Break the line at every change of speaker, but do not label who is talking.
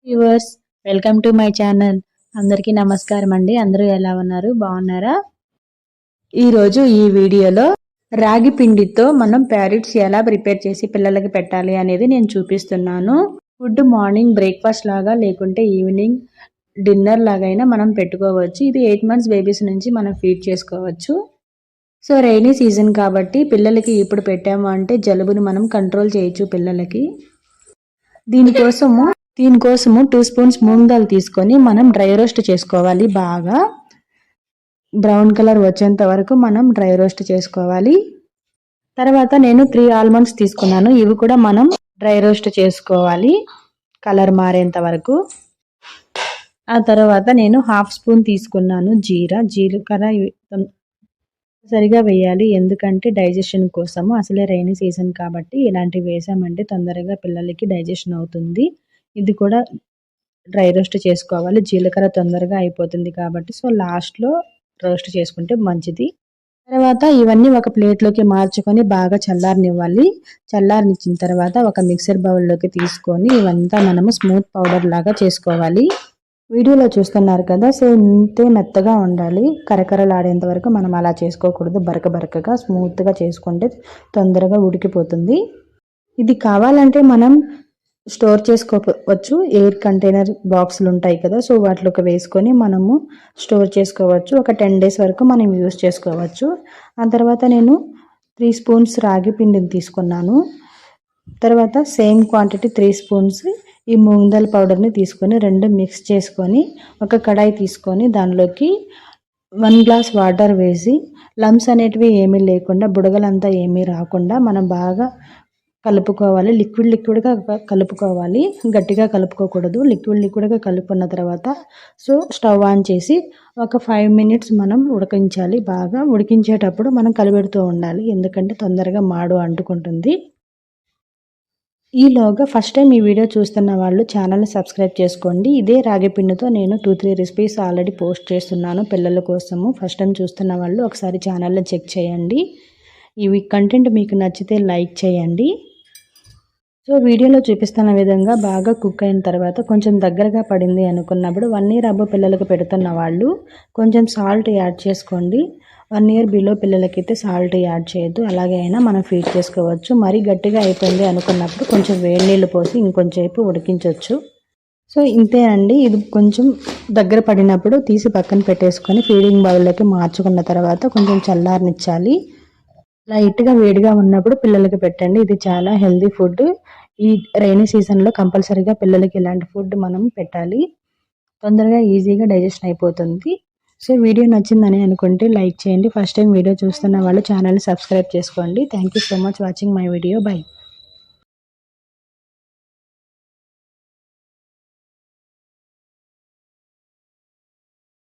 Viewers, welcome to my channel. అందరికీ నమస్కారం అండి. అందరూ ఎలా ఉన్నారు? బాగున్నారా? ఈరోజు ఈ వీడియోలో రాగి పిండితో మనం ప్యారెట్స్ ఎలా ప్రిపేర్ చేసి పిల్లలకి పెట్టాలి అనేది నేను చూపిస్తున్నాను. ఫుడ్ మార్నింగ్ బ్రేక్ఫాస్ట్ లాగా లేకుంటే ఈవినింగ్ డిన్నర్ లాగైనా మనం పెట్టుకోవచ్చు. ఇది 8 months బేబీస్ నుంచి మనం ఫీడ్ చేసుకోవచ్చు. సో రైనీ సీజన్ కాబట్టి పిల్లలకి ఇప్పుడు పెట్టాము అంటే జలుబుని మనం కంట్రోల్ చేయొచ్చు పిల్లలకి. దీనికోసము 2 స్పూన్స్ మూంగ్ దాల్ తీసుకొని మనం డ్రై రోస్ట్ చేసుకోవాలి. బాగా బ్రౌన్ కలర్ వచ్చేంత వరకు మనం డ్రై రోస్ట్ చేసుకోవాలి. తర్వాత నేను 3 ఆల్మండ్స్ తీసుకున్నాను. ఇవి కూడా మనం డ్రై రోస్ట్ చేసుకోవాలి కలర్ మారేంత వరకు. ఆ తర్వాత నేను 1/2 స్పూన్ తీసుకున్నాను జీలకర్ర సరిగా వేయాలి, ఎందుకంటే డైజెషన్ కోసము. అసలే రైనీ సీజన్ కాబట్టి ఇలాంటివి వేసామంటే తొందరగా పిల్లలకి డైజెషన్ అవుతుంది. ఇది కూడా డ్రై రోస్ట్ చేసుకోవాలి. జీలకర్ర తొందరగా అయిపోతుంది కాబట్టి సో లాస్ట్లో రోస్ట్ చేసుకుంటే మంచిది. తర్వాత ఇవన్నీ ఒక ప్లేట్లోకి మార్చుకొని బాగా చల్లారనివ్వాలి. చల్లారనిచ్చిన తర్వాత ఒక మిక్సర్ బౌల్లోకి తీసుకొని ఇవంతా మనము స్మూత్ పౌడర్ లాగా చేసుకోవాలి. వీడియోలో చూస్తున్నారు కదా, సో ఇంతే మెత్తగా ఉండాలి. కరకరలాడేంత వరకు మనం అలా చేసుకోకూడదు. బరకగా స్మూత్గా చేసుకుంటే తొందరగా ఉడికిపోతుంది. ఇది కావాలంటే మనం స్టోర్ చేసుకోవచ్చు. ఎయిర్ కంటైనర్ బాక్సులు ఉంటాయి కదా, సో వాటిలోకి వేసుకొని మనము స్టోర్ చేసుకోవచ్చు. ఒక 10 days వరకు మనం యూజ్ చేసుకోవచ్చు. ఆ తర్వాత నేను 3 స్పూన్స్ రాగి పిండిని తీసుకున్నాను. తర్వాత సేమ్ క్వాంటిటీ 3 స్పూన్స్ ఈ మూంగ్ దాల్ పౌడర్ని తీసుకొని 2 మిక్స్ చేసుకొని ఒక కడాయి తీసుకొని దానిలోకి 1 గ్లాస్ వాటర్ వేసి లమ్స్ అనేటివి ఏమీ లేకుండా, బుడగలంతా ఏమీ రాకుండా మనం బాగా కలుపుకోవాలి. లిక్విడ్గా కలుపుకోవాలి, గట్టిగా కలుపుకోకూడదు. లిక్విడ్గా కలుపుకున్న తర్వాత సో స్టవ్ ఆన్ చేసి ఒక 5 minutes మనం ఉడికించాలి. బాగా ఉడికించేటప్పుడు మనం కలిపెడుతూ ఉండాలి, ఎందుకంటే తొందరగా మాడు అంటుకుంటుంది. ఈలోగా ఫస్ట్ టైం ఈ వీడియో చూస్తున్న వాళ్ళు ఛానల్ని సబ్స్క్రైబ్ చేసుకోండి. ఇదే రాగి పిండితో నేను 2-3 రెసిపీస్ ఆల్రెడీ పోస్ట్ చేస్తున్నాను పిల్లల కోసము. ఫస్ట్ టైం చూస్తున్న వాళ్ళు ఒకసారి ఛానల్లో చెక్ చేయండి. ఇవి కంటెంట్ మీకు నచ్చితే లైక్ చేయండి. సో వీడియోలో చూపిస్తున్న విధంగా బాగా కుక్ అయిన తర్వాత కొంచెం దగ్గరగా పడింది అనుకున్నప్పుడు 1 year అబ్బో పిల్లలకు పెడుతున్న వాళ్ళు కొంచెం సాల్ట్ యాడ్ చేసుకోండి. 1 year బిలో పిల్లలకైతే సాల్ట్ యాడ్ చేయొద్దు. అలాగే అయినా మనం ఫీడ్ చేసుకోవచ్చు. మరీ గట్టిగా అయిపోయింది అనుకున్నప్పుడు కొంచెం వేడి నీళ్ళు పోసి ఇంకొంచెంసేపు ఉడికించవచ్చు. సో ఇంతే అండి. ఇది కొంచెం దగ్గర పడినప్పుడు తీసి పక్కన పెట్టేసుకొని ఫీడింగ్ బౌల్లోకి మార్చుకున్న తర్వాత కొంచెం చల్లారనిచ్చాలి. లైట్గా వేడిగా ఉన్నప్పుడు పిల్లలకి పెట్టండి. ఇది చాలా హెల్దీ ఫుడ్. ఈ రైనీ సీజన్లో కంపల్సరీగా పిల్లలకి ఇలాంటి ఫుడ్ మనం పెట్టాలి. తొందరగా ఈజీగా డైజెషన్ అయిపోతుంది. సో వీడియో నచ్చిందని అనుకుంటే లైక్ చేయండి. ఫస్ట్ టైం వీడియో చూస్తున్న వాళ్ళు ఛానల్ని సబ్స్క్రైబ్ చేసుకోండి. Thank you so much watching my video. By.